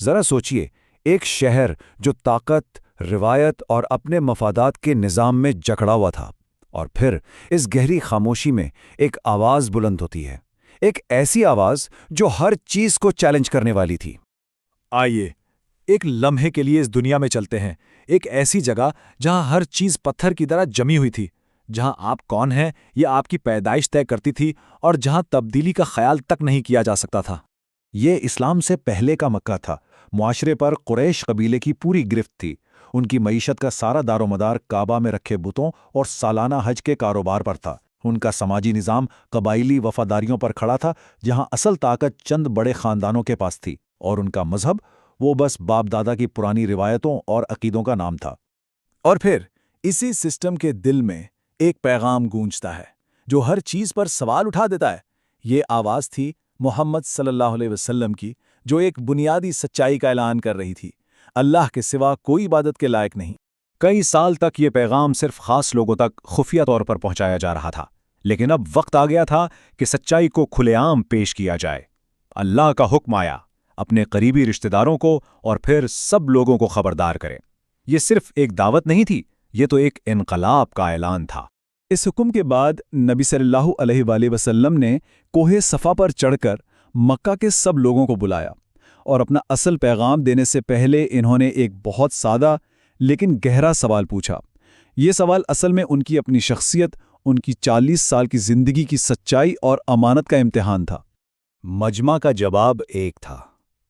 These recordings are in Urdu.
ذرا سوچئے، ایک شہر جو طاقت، روایت اور اپنے مفادات کے نظام میں جکڑا ہوا تھا، اور پھر اس گہری خاموشی میں ایک آواز بلند ہوتی ہے، ایک ایسی آواز جو ہر چیز کو چیلنج کرنے والی تھی۔ آئیے ایک لمحے کے لیے اس دنیا میں چلتے ہیں، ایک ایسی جگہ جہاں ہر چیز پتھر کی طرح جمی ہوئی تھی، جہاں آپ کون ہیں یہ آپ کی پیدائش طے کرتی تھی، اور جہاں تبدیلی کا خیال تک نہیں کیا جا سکتا تھا۔ یہ اسلام سے پہلے کا مکہ تھا۔ معاشرے پر قریش قبیلے کی پوری گرفت تھی۔ ان کی معیشت کا سارا دار و مدار کعبہ میں رکھے بتوں اور سالانہ حج کے کاروبار پر تھا۔ ان کا سماجی نظام قبائلی وفاداریوں پر کھڑا تھا، جہاں اصل طاقت چند بڑے خاندانوں کے پاس تھی، اور ان کا مذہب وہ بس باپ دادا کی پرانی روایتوں اور عقیدوں کا نام تھا۔ اور پھر اسی سسٹم کے دل میں ایک پیغام گونجتا ہے جو ہر چیز پر سوال اٹھا دیتا ہے۔ یہ آواز تھی محمد صلی اللہ علیہ وسلم کی، جو ایک بنیادی سچائی کا اعلان کر رہی تھی: اللہ کے سوا کوئی عبادت کے لائق نہیں۔ کئی سال تک یہ پیغام صرف خاص لوگوں تک خفیہ طور پر پہنچایا جا رہا تھا، لیکن اب وقت آ گیا تھا کہ سچائی کو کھلے عام پیش کیا جائے۔ اللہ کا حکم آیا، اپنے قریبی رشتہ داروں کو اور پھر سب لوگوں کو خبردار کریں۔ یہ صرف ایک دعوت نہیں تھی، یہ تو ایک انقلاب کا اعلان تھا۔ اس حکم کے بعد نبی صلی اللہ علیہ وآلہ وسلم نے کوہ صفا پر چڑھ کر مکہ کے سب لوگوں کو بلایا، اور اپنا اصل پیغام دینے سے پہلے انہوں نے ایک بہت سادہ لیکن گہرا سوال پوچھا۔ یہ سوال اصل میں ان کی اپنی شخصیت، ان کی 40 سال کی زندگی کی سچائی اور امانت کا امتحان تھا۔ مجمع کا جواب ایک تھا،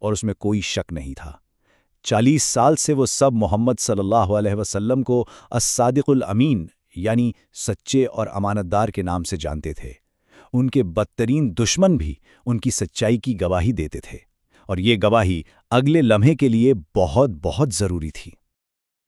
اور اس میں کوئی شک نہیں تھا۔ 40 سال سے وہ سب محمد صلی اللہ علیہ وسلم کو الصادق الامین، یعنی سچے اور امانت دار کے نام سے جانتے تھے۔ ان کے بدترین دشمن بھی ان کی سچائی کی گواہی دیتے تھے، اور یہ گواہی اگلے لمحے کے لیے بہت بہت ضروری تھی۔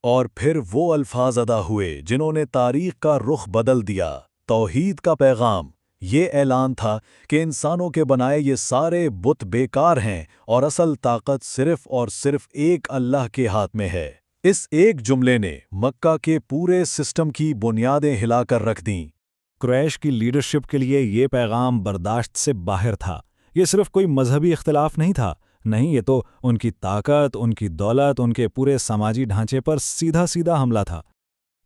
اور پھر وہ الفاظ ادا ہوئے جنہوں نے تاریخ کا رخ بدل دیا۔ توحید کا پیغام، یہ اعلان تھا کہ انسانوں کے بنائے یہ سارے بت بیکار ہیں، اور اصل طاقت صرف اور صرف ایک اللہ کے ہاتھ میں ہے۔ اس ایک جملے نے مکہ کے پورے سسٹم کی بنیادیں ہلا کر رکھ دیں۔ قریش کی لیڈرشپ کے لیے یہ پیغام برداشت سے باہر تھا۔ یہ صرف کوئی مذہبی اختلاف نہیں تھا، نہیں، یہ تو ان کی طاقت، ان کی دولت، ان کے پورے سماجی ڈھانچے پر سیدھا سیدھا حملہ تھا۔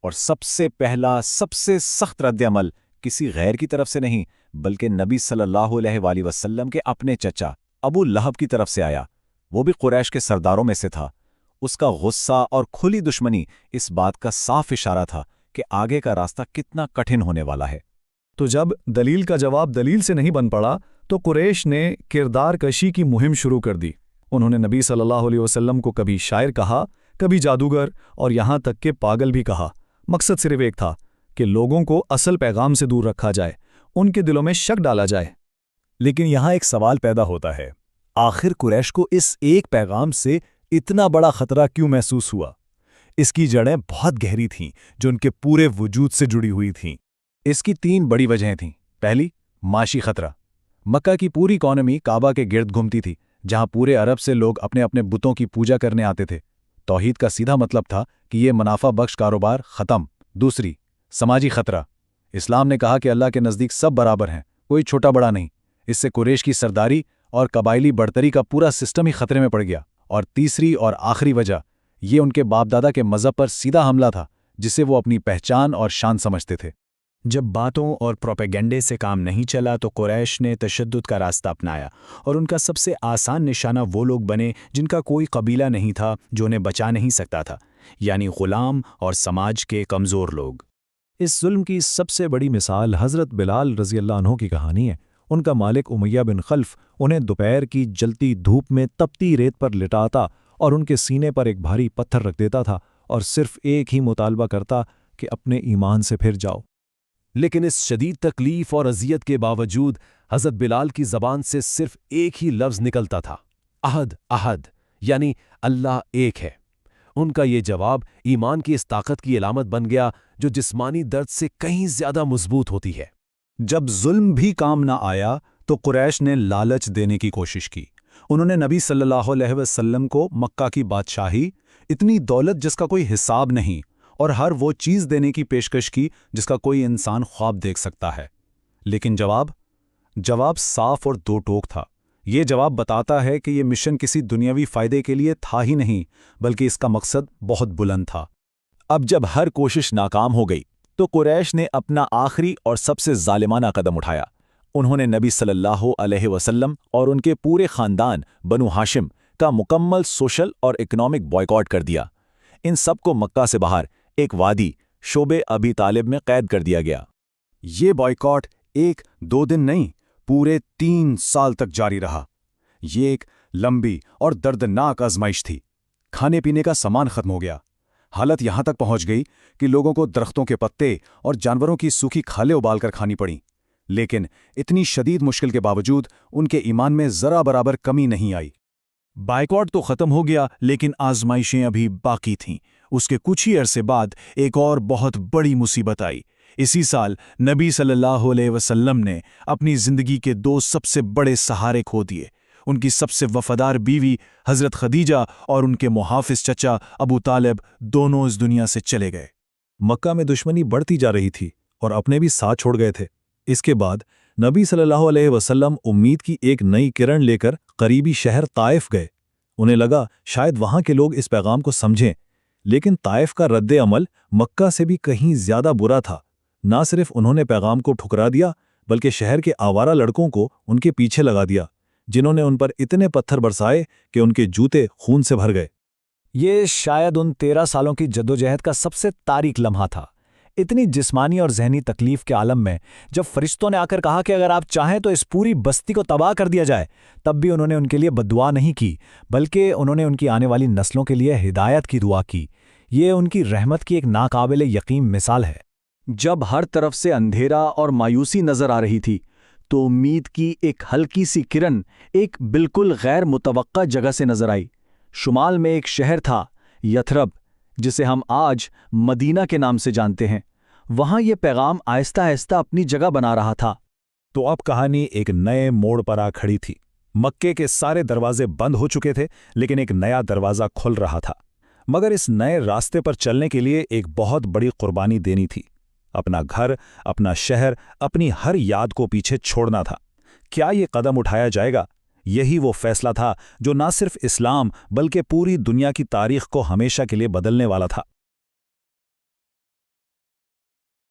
اور سب سے پہلا، سب سے سخت رد عمل کسی غیر کی طرف سے نہیں، بلکہ نبی صلی اللہ علیہ وآلہ وسلم کے اپنے چچا ابو لہب کی طرف سے آیا۔ وہ بھی قریش کے سرداروں میں سے تھا۔ اس کا غصہ اور کھلی دشمنی اس بات کا صاف اشارہ تھا کہ آگے کا راستہ کتنا کٹھن ہونے والا ہے۔ تو جب دلیل کا جواب دلیل سے نہیں بن پڑا تو قریش نے کردار کشی کی مہم شروع کر دی۔ انہوں نے نبی صلی اللہ علیہ وسلم کو کبھی شاعر کہا، کبھی جادوگر، اور یہاں تک کہ پاگل بھی کہا۔ مقصد صرف ایک تھا کہ لوگوں کو اصل پیغام سے دور رکھا جائے، ان کے دلوں میں شک ڈالا جائے۔ لیکن یہاں ایک سوال پیدا ہوتا ہے، آخر قریش کو اس ایک پیغام سے اتنا بڑا خطرہ کیوں محسوس ہوا؟ اس کی جڑیں بہت گہری تھیں، جو ان کے پورے وجود سے جڑی ہوئی تھیں۔ اس کی 3 بڑی وجہیں تھیں۔ پہلی، معاشی خطرہ۔ مکہ کی پوری اکانومی کعبہ کے گرد گھومتی تھی، جہاں پورے عرب سے لوگ اپنے اپنے بتوں کی پوجا کرنے آتے تھے۔ توحید کا سیدھا مطلب تھا کہ یہ منافع بخش کاروبار ختم۔ دوسری، سماجی خطرہ۔ اسلام نے کہا کہ اللہ کے نزدیک سب برابر ہیں، کوئی چھوٹا بڑا نہیں۔ اس سے قریش کی سرداری اور قبائلی برتری کا پورا سسٹم ہی خطرے میں پڑ گیا۔ اور تیسری اور آخری وجہ، یہ ان کے باپ دادا کے مذہب پر سیدھا حملہ تھا، جسے وہ اپنی پہچان اور شان سمجھتے تھے۔ جب باتوں اور پروپیگنڈے سے کام نہیں چلا تو قریش نے تشدد کا راستہ اپنایا، اور ان کا سب سے آسان نشانہ وہ لوگ بنے جن کا کوئی قبیلہ نہیں تھا جو انہیں بچا نہیں سکتا تھا، یعنی غلام اور سماج کے کمزور لوگ۔ اس ظلم کی سب سے بڑی مثال حضرت بلال رضی اللہ عنہ کی کہانی ہے۔ ان کا مالک امیہ بن خلف انہیں دوپہر کی جلتی دھوپ میں تپتی ریت پر لٹاتا اور ان کے سینے پر ایک بھاری پتھر رکھ دیتا تھا، اور صرف ایک ہی مطالبہ کرتا کہ اپنے ایمان سے پھر جاؤ۔ لیکن اس شدید تکلیف اور اذیت کے باوجود حضرت بلال کی زبان سے صرف ایک ہی لفظ نکلتا تھا: احد احد، یعنی اللہ ایک ہے۔ ان کا یہ جواب ایمان کی اس طاقت کی علامت بن گیا جو جسمانی درد سے کہیں زیادہ مضبوط ہوتی ہے۔ جب ظلم بھی کام نہ آیا تو قریش نے لالچ دینے کی کوشش کی۔ انہوں نے نبی صلی اللہ علیہ وسلم کو مکہ کی بادشاہی، اتنی دولت جس کا کوئی حساب نہیں، اور ہر وہ چیز دینے کی پیشکش کی جس کا کوئی انسان خواب دیکھ سکتا ہے۔ لیکن جواب صاف اور دو ٹوک تھا۔ یہ جواب بتاتا ہے کہ یہ مشن کسی دنیاوی فائدے کے لیے تھا ہی نہیں، بلکہ اس کا مقصد بہت بلند تھا۔ اب جب ہر کوشش ناکام ہو گئی تو قریش نے اپنا آخری اور سب سے ظالمانہ قدم اٹھایا۔ انہوں نے نبی صلی اللہ علیہ وسلم اور ان کے پورے خاندان بنو ہاشم کا مکمل سوشل اور اکنامک بائیکاٹ کر دیا۔ ان سب کو مکہ سے باہر ایک وادی شعبے ابی طالب میں قید کر دیا گیا۔ یہ بائیکاٹ 1-2 دن نہیں، پورے 3 سال تک جاری رہا۔ یہ ایک لمبی اور دردناک آزمائش تھی۔ کھانے پینے کا سامان ختم ہو گیا۔ حالت یہاں تک پہنچ گئی کہ لوگوں کو درختوں کے پتے اور جانوروں کی سوکھی کھالیں ابال کر کھانی پڑیں۔ لیکن اتنی شدید مشکل کے باوجود ان کے ایمان میں ذرا برابر کمی نہیں آئی۔ بائیکاٹ تو ختم ہو گیا، لیکن آزمائشیں ابھی باقی تھیں۔ اس کے کچھ ہی عرصے بعد ایک اور بہت بڑی مصیبت آئی۔ اسی سال نبی صلی اللہ علیہ وسلم نے اپنی زندگی کے 2 سب سے بڑے سہارے کھو دیے۔ ان کی سب سے وفادار بیوی حضرت خدیجہ اور ان کے محافظ چچا ابو طالب دونوں اس دنیا سے چلے گئے۔ مکہ میں دشمنی بڑھتی جا رہی تھی اور اپنے بھی ساتھ چھوڑ گئے تھے۔ اس کے بعد نبی صلی اللہ علیہ وسلم امید کی ایک نئی کرن لے کر قریبی شہر طائف گئے۔ انہیں لگا شاید وہاں کے لوگ اس پیغام کو سمجھیں، لیکن طائف کا رد عمل مکہ سے بھی کہیں زیادہ برا تھا۔ نہ صرف انہوں نے پیغام کو ٹھکرا دیا، بلکہ شہر کے آوارہ لڑکوں کو ان کے پیچھے لگا دیا، جنہوں نے ان پر اتنے پتھر برسائے کہ ان کے جوتے خون سے بھر گئے۔ یہ شاید ان 13 سالوں کی جدوجہد کا سب سے تاریک لمحہ تھا۔ اتنی جسمانی اور ذہنی تکلیف کے عالم میں جب فرشتوں نے آ کر کہا کہ اگر آپ چاہیں تو اس پوری بستی کو تباہ کر دیا جائے، تب بھی انہوں نے ان کے لیے بددعا نہیں کی، بلکہ انہوں نے ان کی آنے والی نسلوں کے لیے ہدایت کی دعا کی۔ یہ ان کی رحمت کی ایک ناقابل یقین مثال ہے۔ جب ہر طرف سے اندھیرا اور مایوسی نظر آ رہی تھی تو امید کی ایک ہلکی سی کرن ایک بالکل غیر متوقع جگہ سے نظر آئی۔ شمال میں ایک شہر تھا، یتھرب، جسے ہم آج مدینہ کے نام سے جانتے ہیں۔ وہاں یہ پیغام آہستہ آہستہ اپنی جگہ بنا رہا تھا۔ تو اب کہانی ایک نئے موڑ پر آ کھڑی تھی۔ مکے کے سارے دروازے بند ہو چکے تھے، لیکن ایک نیا دروازہ کھل رہا تھا۔ مگر اس نئے راستے پر چلنے کے لیے ایک بہت بڑی قربانی دینی تھی۔ اپنا گھر، اپنا شہر، اپنی ہر یاد کو پیچھے چھوڑنا تھا۔ کیا یہ قدم اٹھایا جائے گا؟ یہی وہ فیصلہ تھا جو نہ صرف اسلام بلکہ پوری دنیا کی تاریخ کو ہمیشہ کے لیے بدلنے والا تھا۔